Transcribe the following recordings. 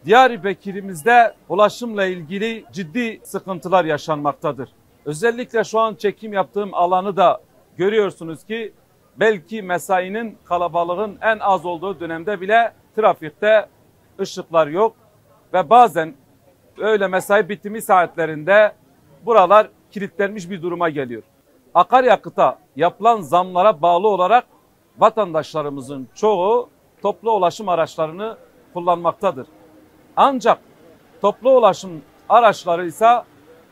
Diyarbakır'ımızda ulaşımla ilgili ciddi sıkıntılar yaşanmaktadır. Özellikle şu an çekim yaptığım alanı da görüyorsunuz ki belki mesainin, kalabalığın en az olduğu dönemde bile trafikte ışıklar yok ve bazen öyle mesai bitimi saatlerinde buralar kilitlenmiş bir duruma geliyor. Akaryakıta yapılan zamlara bağlı olarak vatandaşlarımızın çoğu toplu ulaşım araçlarını kullanmaktadır. Ancak toplu ulaşım araçları ise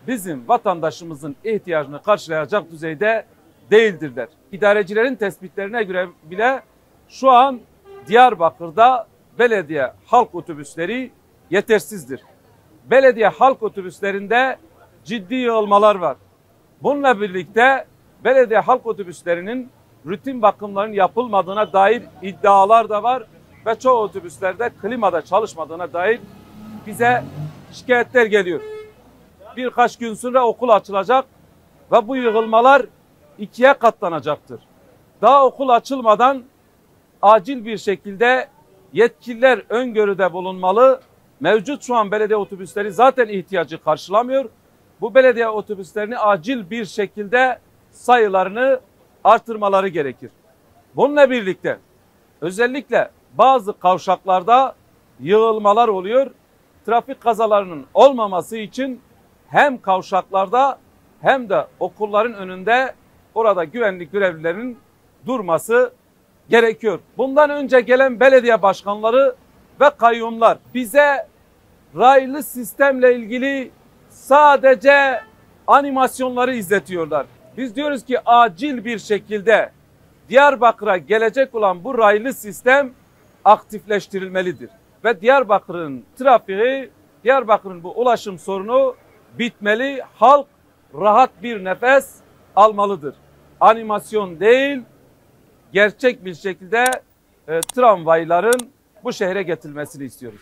bizim vatandaşımızın ihtiyacını karşılayacak düzeyde değildirler. İdarecilerin tespitlerine göre bile şu an Diyarbakır'da belediye halk otobüsleri yetersizdir. Belediye halk otobüslerinde ciddi yığılmalar var. Bununla birlikte belediye halk otobüslerinin rutin bakımların yapılmadığına dair iddialar da var ve çoğu otobüslerde klimada çalışmadığına dair bize şikayetler geliyor. Birkaç gün sonra okul açılacak ve bu yığılmalar 2'ye katlanacaktır. Daha okul açılmadan acil bir şekilde yetkililer öngörüde bulunmalı. Mevcut şu an belediye otobüsleri zaten ihtiyacı karşılamıyor. Bu belediye otobüslerini acil bir şekilde sayılarını artırmaları gerekir. Bununla birlikte özellikle bazı kavşaklarda yığılmalar oluyor. Trafik kazalarının olmaması için hem kavşaklarda hem de okulların önünde orada güvenlik görevlilerinin durması gerekiyor. Bundan önce gelen belediye başkanları ve kayyumlar bize raylı sistemle ilgili sadece animasyonları izletiyorlar. Biz diyoruz ki acil bir şekilde Diyarbakır'a gelecek olan bu raylı sistem aktifleştirilmelidir. Ve Diyarbakır'ın trafiği, Diyarbakır'ın bu ulaşım sorunu bitmeli. Halk rahat bir nefes almalıdır. Animasyon değil, gerçek bir şekilde tramvayların bu şehre getirilmesini istiyoruz.